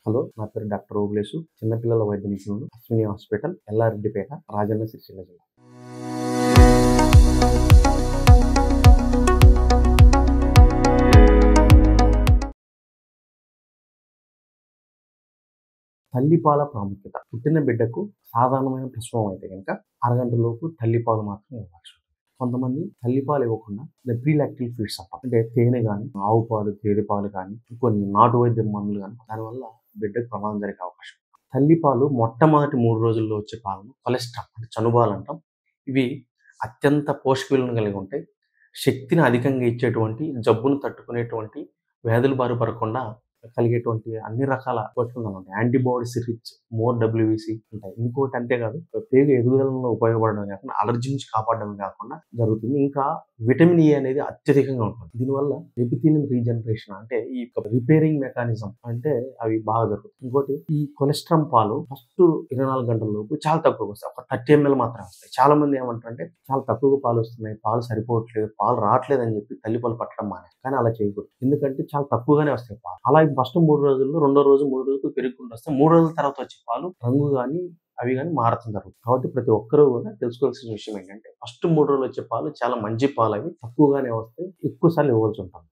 Hello, నా పేరు doctor Obulesu. చిన్నపిల్లల వైద్య నిపుణులు, అశ్విని హాస్పిటల్, ఎల్లారెడ్డిపేట, రాజన్న సిరిసిల్ల జిల్లా. తల్లిపాల ప్రాముఖ్యత. పుట్టిన బిడ్డకు సాధారణమైన ప్రసవం అయితే కనుక అరగంటలోపు తల్లిపాలు మాత్రం ఇవ్వచ్చు. కొంతమంది తల్లిపాలు ఇవ్వకుండా ప్రీలాక్టివ్ ఫీడ్స్ అంటాం. అంటే తేనె కానీ, ఆవు పాలు, గేదె పాలు కానీ, కొన్ని నాటు వైద్య మందులు కానీ, దానివల్ల బిడ్డకు ప్రమాదం జరిగే అవకాశం. తల్లిపాలు మొట్టమొదటి 3 రోజుల్లో వచ్చే పాలను కొలెస్ట్రాల్ అంటే చనుబాలు అంటాం. ఇవి అత్యంత పోషక విలువను కలిగి ఉంటాయి. శక్తిని అధికంగా ఇచ్చేటువంటి, జబ్బును తట్టుకునేటువంటి, వ్యాధుల బారి పడకుండా కలిగేటువంటి అన్ని రకాల పోషకాలు ఉంటాయి. యాంటీబాడీస్ రిచ్, మోర్ డబ్ల్యూబీసీ ఉంటాయి. ఇంకోటి అంతేకాదు, పేగు ఎదుగుదలలో ఉపయోగపడడం కాకుండా అలర్జీ నుంచి కాపాడడం కాకుండా జరుగుతుంది. ఇంకా విటమిన్ ఏ అనేది అత్యధికంగా ఉంటుంది. దీనివల్ల ఎపిథీలియం రీజనరేషన్ అంటే ఈ రిపేరింగ్ మెకానిజం అంటే అవి బాగా జరుగుతాయి. ఇంకోటి, ఈ కొలెస్ట్రాల్ పాలు ఫస్ట్ 24 గంటల లోపు చాలా తక్కువ వస్తాయి. ఒక 30 ml మాత్రమే వస్తాయి. చాలా మంది ఏమంటారంటే చాలా తక్కువగా పాలు వస్తున్నాయి, పాలు సరిపోవట్లేదు, పాలు రావట్లేదు అని చెప్పి తల్లిపాలు పట్టడం మానే. కానీ అలా చేయకూడదు. ఎందుకంటే చాలా తక్కువగానే వస్తాయి పాలు. అలా ఫస్ట్ 3 రోజుల్లో, రెండో రోజు 3 రోజులు పెరుగుకుంటూ వస్తే 3 రోజుల తర్వాత వచ్చే పాలు రంగు కానీ అవి కానీ మారతం జరుగుతుంది. కాబట్టి ప్రతి ఒక్కరూ కూడా తెలుసుకోవాల్సిన విషయం ఏంటంటే ఫస్ట్ 3 రోజులు వచ్చే పాలు చాలా మంచి పాలు, అవి తక్కువగానే వస్తాయి, ఎక్కువ సార్లు ఇవ్వాల్సి ఉంటుంది.